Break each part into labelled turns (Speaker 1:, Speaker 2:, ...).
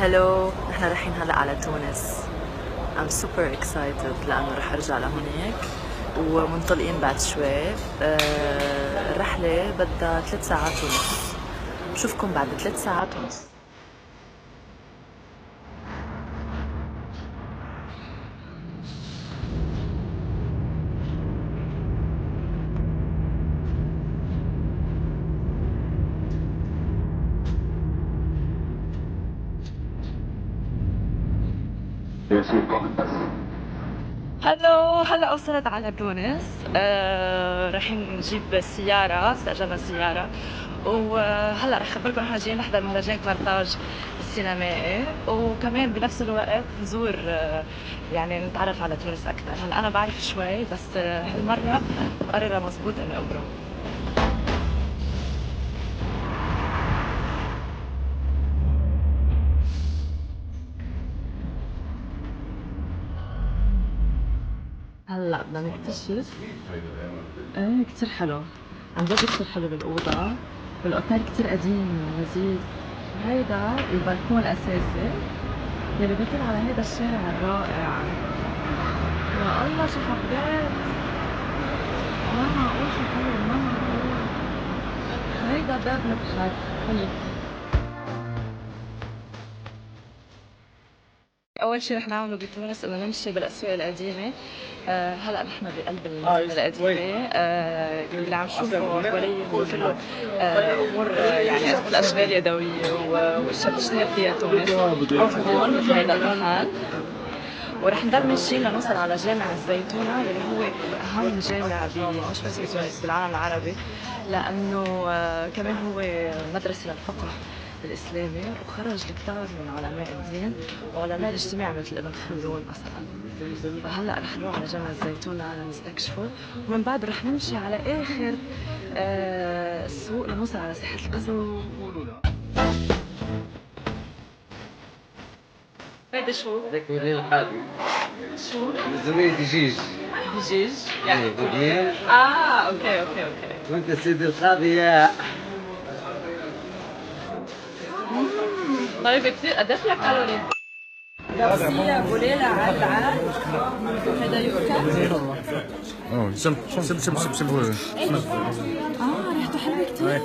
Speaker 1: هلو، نحن رايحين هلا على تونس. I'm super excited لأنه رح أرجع لهونيك ومنطلقين بعد شوي. الرحلة بدها 3 ساعات ونص. بشوفكم بعد 3 ساعات ونص. هلو، هلا وصلت على تونس. رايحين نجيب سيارة، استأجرنا سيارة وهلا رح اخبركم احنا جايين نحضر مهرجان كارتاج السينمائي، وكمان بنفس الوقت نزور يعني نتعرف على تونس اكثر. هلا انا بعرف شوي بس هالمرة مقررة مزبوط اني ابرم. هلا بدنا نكتشف. ايه كتير حلو، عن جد كتير حلو بالأوضة، والأوتيل كتير قديم ولذيذ. هيدا البلكون الأساسي يلي بيطل على هيدا الشارع الرائع. يا الله شو حبيت، ما معقول شو حلو، ما معقول. هيدا باب البحر. حلو. أول شي رح نعمله بتونس إنه نمشي بالأسواق القديمة. هلا نحن بقلب المدينة القديمة. اللي عم نشوفه حوالي هو كله أمور يعني الأشغال اليدوية والأشياء بتشتهر فيها تونس. هون بهيدا المحل، ورح نضل ماشيين لنوصل على جامع الزيتونة اللي هو أهم جامع مش بس بتونس، بالعالم العربي، لأنه كمان هو مدرسة للفقه الإسلامي، وخرج كتار من علماء الدين وعلماء الاجتماع مثل ابن خلدون مثلا. فهلا رح نروح على جامع الزيتونة لنستكشفه، ومن بعد رح نمشي على آخر السوق لنوصل على ساحة القصر. هيدا شو؟
Speaker 2: هذاك ولين الحادي
Speaker 1: شو؟
Speaker 2: زميل دجاج.
Speaker 1: دجاج؟
Speaker 2: ايه بديل.
Speaker 1: اوكي.
Speaker 2: وانت سيدي القاضي يا
Speaker 1: طيب كثير قد ايه فيها كالوري؟ لابسية بوليلة على العاد وهذا يؤكل.
Speaker 3: شم هو.
Speaker 1: ريحته حلوة كثير.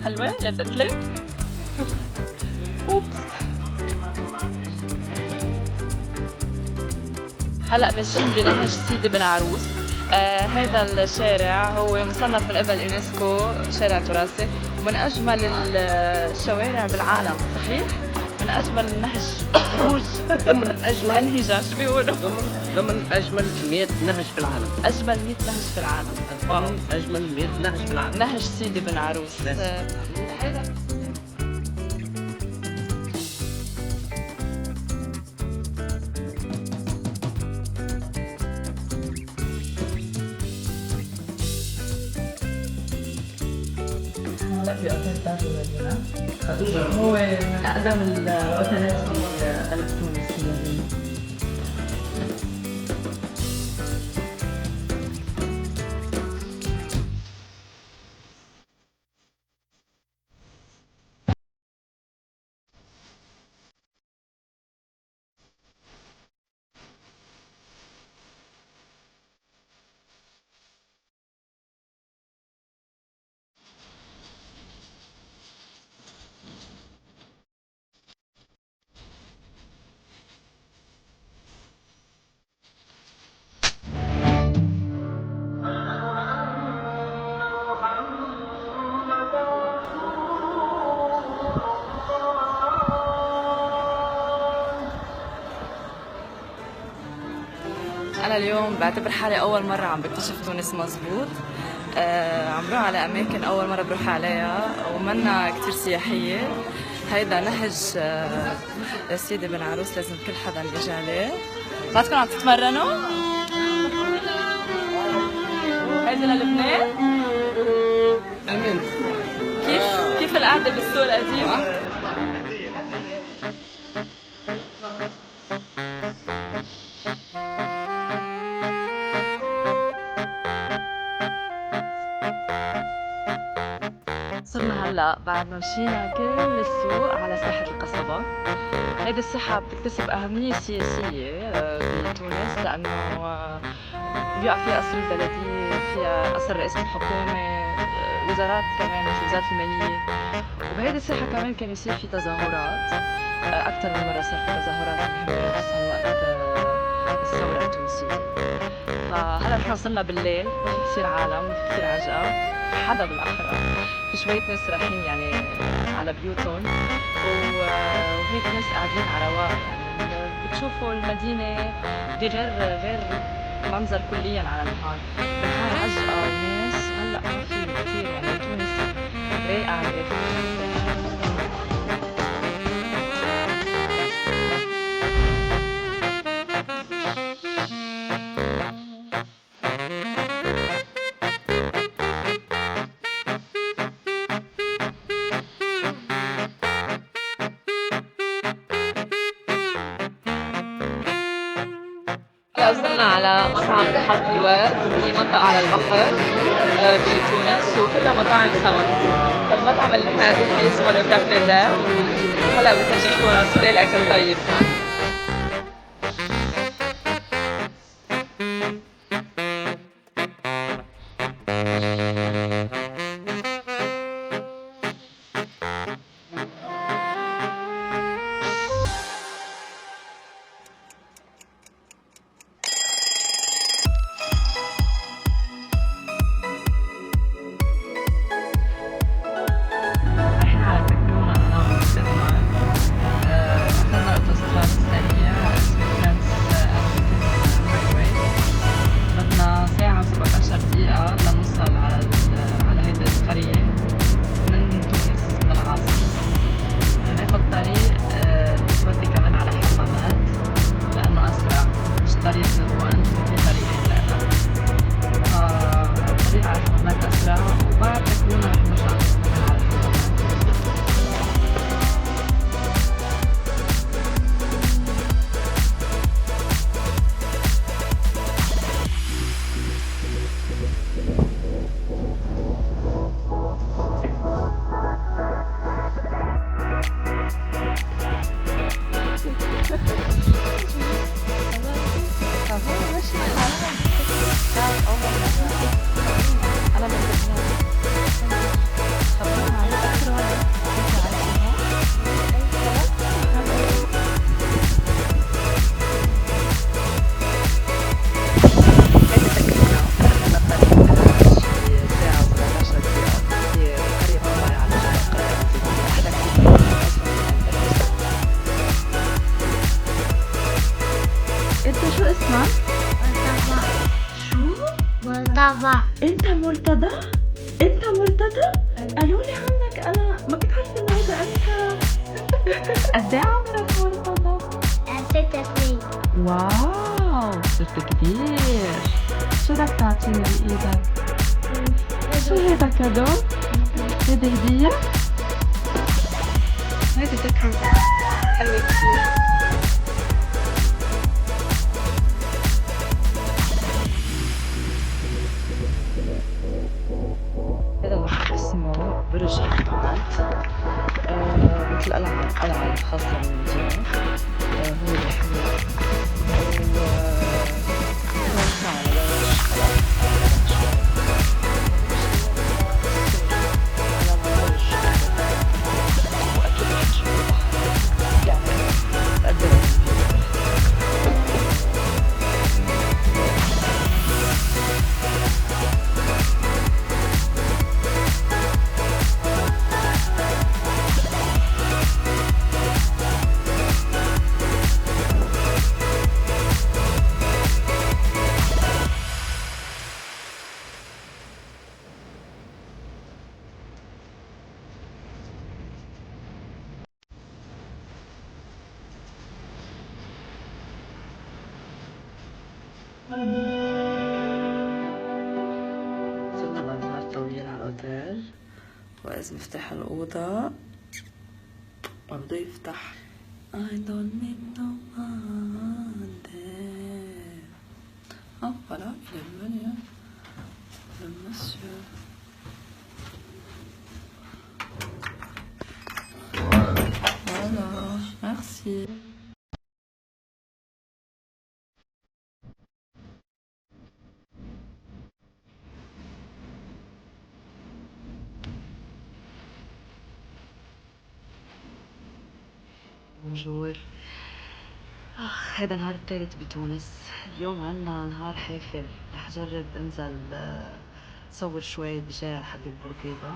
Speaker 1: حلوة يا تتلي. اوبس. هلا ماشيين بنهج سيدي بن عروس. هذا الشارع هو مصنف من قبل يونسكو شارع تراثي، ومن اجمل الشوارع بالعالم. صحيح؟ من اجمل النهج خروج
Speaker 2: ضمن اجمل
Speaker 1: انهجة شو بيقولوا؟
Speaker 2: ضمن اجمل 100 نهج في العالم.
Speaker 1: اجمل 100 نهج في العالم.
Speaker 2: ضمن اجمل 100 نهج في العالم.
Speaker 1: نهج سيدي بن عروس. هذا هلا في اوتيل تاج المدينة، هو من اقدم الاوتيلات في قلب تونس في المدينة. أنا اليوم بعتبر حالي أول مرة عم بكتشف تونس مزبوط. عم بروح على أماكن أول مرة بروح عليها ومنا كتير سياحية. هيدا نهج سيدي بن عروس، لازم كل حدا يجي عليه. بعدكم عم تتمرنوا؟ هيدي للبنان؟
Speaker 2: امين.
Speaker 1: كيف القعدة بالسوق القديم؟ صرنا هلا بعد ما مشينا كل السوق على ساحة القصبة. هيدي الساحة بتكتسب أهمية سياسية بتونس، لأنه بيقع فيها قصر البلدية، فيها قصر رئيس الحكومة، وزارات كمان مثل وزارة المالية. وبهيدي الساحة كمان كان يصير في تظاهرات، أكثر من مرة صار في تظاهرات مهمة خصوصا وقت الثورة التونسية. فهلا نحن وصلنا بالليل، في كثير عالم وفي كثير عجقة، حدا بالآخرة، في شوية ناس رايحين يعني على بيوتهم، وهيك ناس قاعدين على رواق. يعني بتشوفوا المدينة بغير منظر كليا على النهار. بالنهار عجقة وناس، هلا ما في كثير يعني تونس رايقة على الآخر. وصلنا على مطعم حلوة في منطقة على البحر بتونس، وكلها مطاعم سمك. فالمطعم اللي نحن قاعدين فيه اسمه لو كافيه ده، هلا بتجيكم ستيل أكل طيب.
Speaker 3: انت مرتضى؟ انت مرتضى؟ قالوا لي عنك، انا ما كنت عارفه انه هذا انت. قد ايه عمرك مرتضى؟
Speaker 4: 6 سنين.
Speaker 3: واو صرت كبير. شو بدك تعطيني بايدك؟ شو هيدا كادو؟ هيدي هدية؟ هيدي فكرة حلوة كتير.
Speaker 1: برج حطامات، مثل القلعة الخاصة بالمدينة. هو اللي حلو صرنا بعد نهار طويل على الأوتيل، وإذ مفتاح الأوضة ما بده يفتح. I don't need no one there. Voilà, il est venu, le monsieur. Voilà, merci. بونجور. هيدا النهار الثالث بتونس. اليوم عنا نهار حافل، رح جرب انزل صور شوي بشارع حبيب بورقيبة،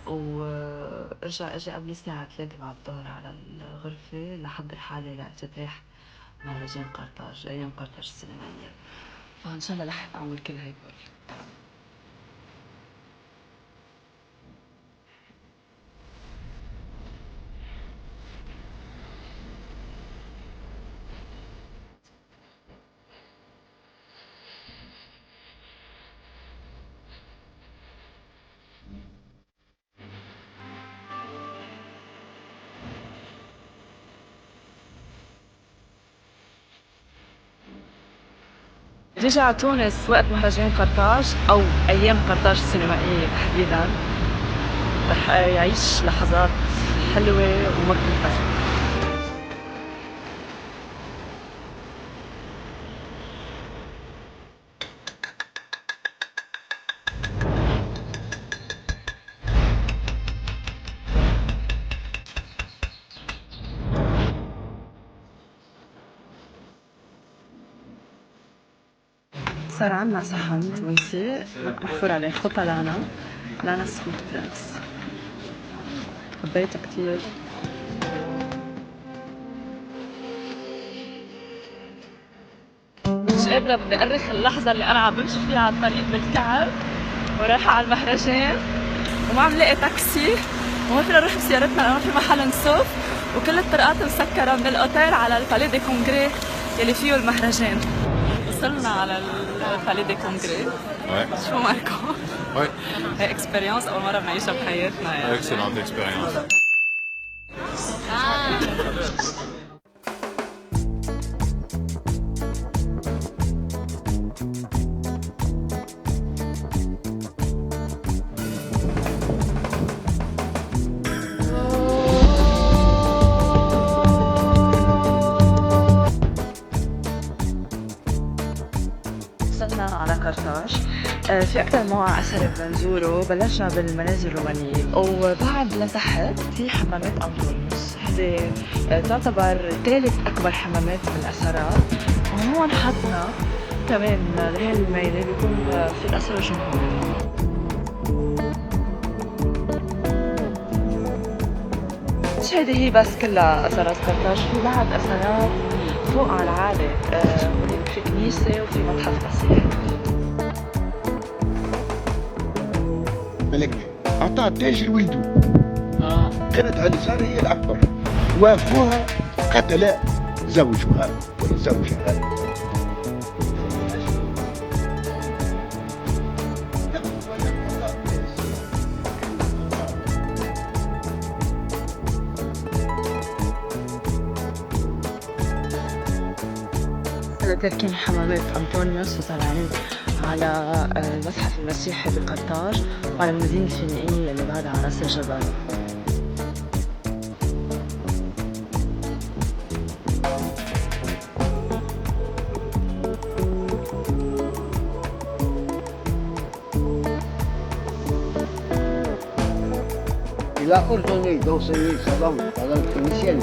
Speaker 1: وارجع اجي قبل الساعة 3 بعد الظهر على الغرفة لحضر حالي لافتتاح مهرجان قرطاج، ايام قرطاج السينمائية. فان شاء الله لحق اعمل كل هيدول. رجع على تونس وقت مهرجان قرطاج أو أيام قرطاج السينمائية تحديداً، رح يعيش لحظات حلوة وما بتنفس. صار عنا صحن تونسي محفور عليه خطة لانا سويت برنس، حبيتها كتير. مش قادرة بدي أرخ اللحظة اللي أنا عم بمشي فيها على الطريق بالكعب ورايحة على المهرجان وما عم لاقي تاكسي وما فينا نروح بسيارتنا لأنه ما في محل نصف، وكل الطرقات مسكرة من الأوتيل على البالي دي كونغري يلي فيه المهرجان. وصلنا على البالي دي كونغري. شو معكم؟ هي اكسبيرينس أول مرة بنعيشها بحياتنا يعني.
Speaker 4: اكسلنت اكسبيرينس.
Speaker 1: وصلنا على قرطاج. في أكثر موقع أثري بنزوره. بلشنا بالمنازل الرومانية وبعد لتحت في حمامات أنطونيوس، هذه تعتبر ثالث أكبر حمامات بالأثرات. وهون حطنا كمان لهي الميلة بيكون في الأثر الجمهوري. مش هيدي هي بس كلها أثرات قرطاج، في بعد أثرات فوق على العالي. في كنيسة وفي متحف مسيحي.
Speaker 2: ملك أعطاها تاج لولده. كانت هالسارة هي الأكبر، وأخوها قتل زوجها وزوجها.
Speaker 1: تركين حمامات أنطونيوس وطالعين على المتحف المسيحي بقرطاج وعلى المدينة الفينيقية اللي بعدها على راس الجبل.
Speaker 2: Il a ordonné d'enseigner sa langue, la langue phénicienne,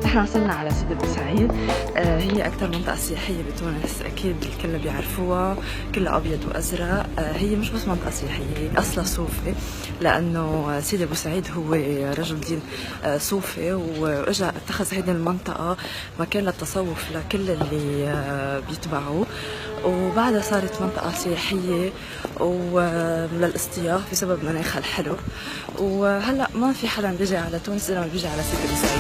Speaker 1: نحن وصلنا على سيدي بوسعيد. هي أكثر منطقة سياحية بتونس، أكيد الكل بيعرفوها، كلها أبيض وأزرق. هي مش بس منطقة سياحية، هي أصلا صوفي، لأنه سيدي بوسعيد هو رجل دين صوفي، وإجا اتخذ هذه المنطقة مكان للتصوف لكل اللي بيتبعوه. وبعدها صارت منطقة سياحية وللاصطياف بسبب مناخها الحلو. وهلا ما في حدا بيجي على تونس إلا ما بيجي على سيدي بوسعيد.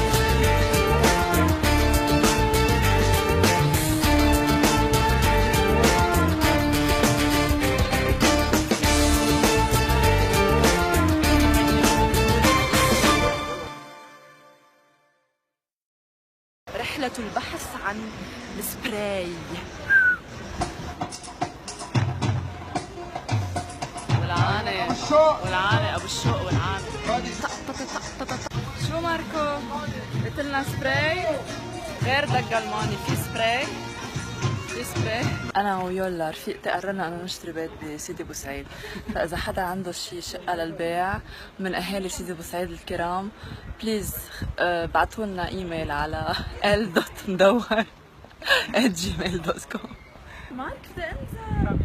Speaker 1: رحلة البحث عن السبراي. والعانة ابو الشوق والعانة. شو ماركو؟ قلت لنا سبراي غير دق الماني. في سبراي انا ويولا رفيقتي قررنا انه نشتري بيت بسيدي بوسعيد. فاذا حدا عنده شي شقه للبيع من اهالي سيدي بوسعيد الكرام بليز بعتوا لنا ايميل على l.mdowar@gmail.com. مارك بدي انزل.